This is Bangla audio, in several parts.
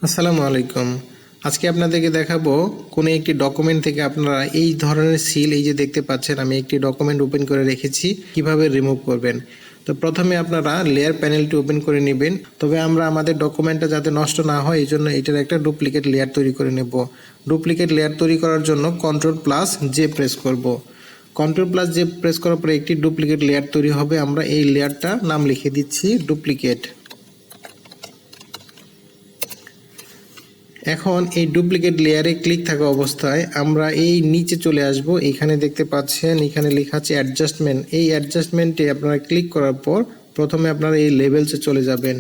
আসসালামু আলাইকুম। আজকে আপনাদেরকে দেখাবো কোনো একটি ডকুমেন্ট থেকে আপনারা এই ধরনের সিল এই যে দেখতে পাচ্ছেন আমি একটি ডকুমেন্ট ওপেন করে রেখেছি কিভাবে রিমুভ করবেন। তো প্রথমে আপনারা লেয়ার প্যানেলটি ওপেন করে নেবেন। তবে আমরা আমাদের ডকুমেন্টটা যাতে নষ্ট না হয় এই জন্য এটার একটা ডুপ্লিকেট লেয়ার তৈরি করে নেব। ডুপ্লিকেট লেয়ার তৈরি করার জন্য Ctrl+J প্রেস করব। Ctrl+J প্রেস করার পরে একটি ডুপ্লিকেট লেয়ার তৈরি হবে। আমরা এই লেয়ারটা নাম লিখে দিচ্ছি ডুপ্লিকেট। এখন এই ডুপ্লিকেট লেয়ারে ক্লিক থাকা অবস্থায় আমরা এই নিচে চলে আসব। এখানে দেখতে পাচ্ছেন এখানে লেখা আছে অ্যাডজাস্টমেন্ট। এই অ্যাডজাস্টমেন্টে আপনারা ক্লিক করার পর প্রথমে আপনারা এই লেভেলসে চলে যাবেন।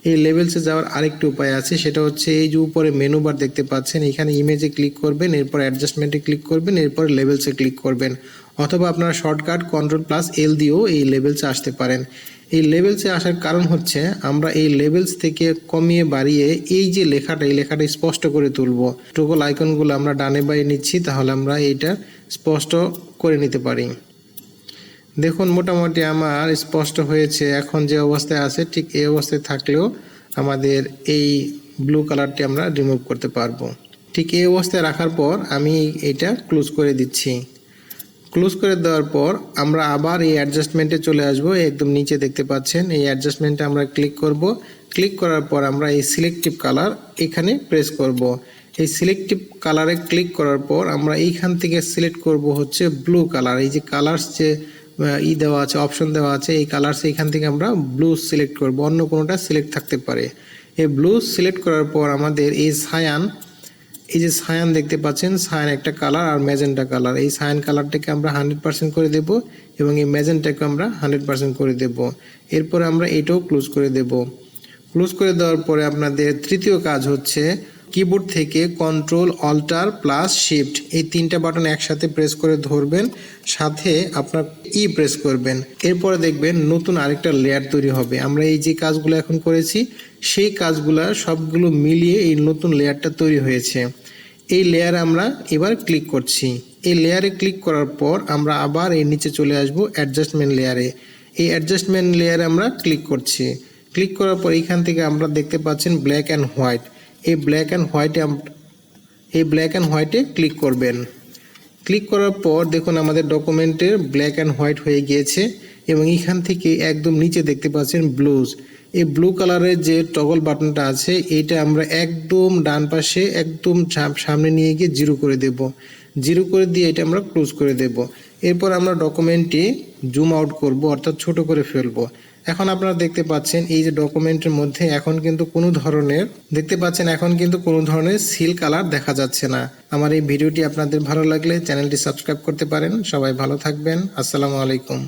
এই লেভেলসে যাওয়ার আরেকটি উপায় আছে, সেটা হচ্ছে এই যে উপরে মেনু বার দেখতে পাচ্ছেন এখানে ইমেজে ক্লিক করবেন, এরপর অ্যাডজাস্টমেন্টে ক্লিক করবেন, এরপর লেভেলসে ক্লিক করবেন, অথবা আপনারা শর্টকাট Ctrl+L দিয়েও এই লেভেলসে আসতে পারেন। এই লেভেলসে আসার কারণ হচ্ছে আমরা এই লেভেলস থেকে কমিয়ে বাড়িয়ে এই যে লেখাটা এই লেখাটা স্পষ্ট করে তুলব। টোগল আইকনগুলো আমরা ডানে বাইরে নিচ্ছি, তাহলে আমরা এইটা স্পষ্ট করে নিতে পারি। দেখুন মোটামুটি আমার স্পষ্ট হয়েছে। এখন যে অবস্থায় আছে ঠিক এই অবস্থায় থাকলেও আমাদের এই ব্লু কালারটি আমরা রিমুভ করতে পারবো। ঠিক এই অবস্থায় রাখার পর আমি এটা ক্লোজ করে দিচ্ছি। ক্লোজ করে দেওয়ার পর আমরা আবার এই অ্যাডজাস্টমেন্টে চলে আসব। একদম নিচে দেখতে পাচ্ছেন এই অ্যাডজাস্টমেন্টে আমরা ক্লিক করব। ক্লিক করার পর আমরা এই সিলেক্টিভ কালার এখানে প্রেস করব। এই সিলেক্টিভ কালারে ক্লিক করার পর আমরা এইখান থেকে সিলেক্ট করব হচ্ছে ব্লু কালার। এই যে কালার্স যে দেওয়া আছে, অপশন দেওয়া আছে, এই কালার্স এখান থেকে আমরা ব্লু সিলেক্ট করব, অন্য কোনোটা সিলেক্ট থাকতে পারে। এই ব্লু সিলেক্ট করার পর আমাদের এই এই যে সায়ান দেখতে পাচ্ছেন, সায়ান একটা কালার আর ম্যাজেন্টা কালার, এই সায়ান কালারটাকে আমরা 100% করে দেব এবং এই ম্যাজেন্টাকে আমরা 100% করে দেব। এরপরে আমরা এটাও ক্লোজ করে দেব। ক্লোজ করে দেওয়ার পরে আপনাদের তৃতীয় কাজ হচ্ছে কিবোর্ড থেকে Ctrl+Alt+Shift এই তিনটা বাটন একসাথে প্রেস করে ধরবেন, সাথে আপনার প্রেস করবেন। এরপরে দেখবেন নতুন আরেকটা লেয়ার তৈরি হবে। আমরা এই যে কাজগুলো এখন করেছি সেই কাজগুলো সবগুলো মিলিয়ে এই নতুন লেয়ারটা তৈরি হয়েছে। এই লেয়ারে আমরা এবার ক্লিক করছি। এই লেয়ারে ক্লিক করার পর আমরা আবার এই নিচে চলে আসব অ্যাডজাস্টমেন্ট লেয়ারে। এই অ্যাডজাস্টমেন্ট লেয়ারে আমরা ক্লিক করছি। ক্লিক করার পর এখান থেকে আমরা দেখতে পাচ্ছেন ব্ল্যাক অ্যান্ড হোয়াইট। এই ব্ল্যাক অ্যান্ড হোয়াইটে ক্লিক করবেন। ক্লিক করার পর দেখুন আমাদের ডকুমেন্টের ব্ল্যাক অ্যান্ড হোয়াইট হয়ে গিয়েছে এবং এখান থেকে একদম নিচে দেখতে পাচ্ছেন ব্লুজ। এই ব্লু কালারের যে টগল বাটনটা আছে এইটা আমরা একদম ডান পাশে একদম সামনে নিয়ে গিয়ে জিরো করে দেব। জিরো করে দিয়ে এটা আমরা ক্লোজ করে দেব। এরপর আমরা ডকুমেন্টটি জুম আউট করব, অর্থাৎ ছোট করে ফেলবো। এখন আপনারা দেখতে পাচ্ছেন এই যে ডকুমেন্টের মধ্যে এখন কিন্তু কোনো ধরনের সিল কালার দেখা যাচ্ছে না। আমার এই ভিডিওটি আপনাদের ভালো লাগলে চ্যানেলটি সাবস্ক্রাইব করতে পারেন। সবাই ভালো থাকবেন। আসসালামু আলাইকুম।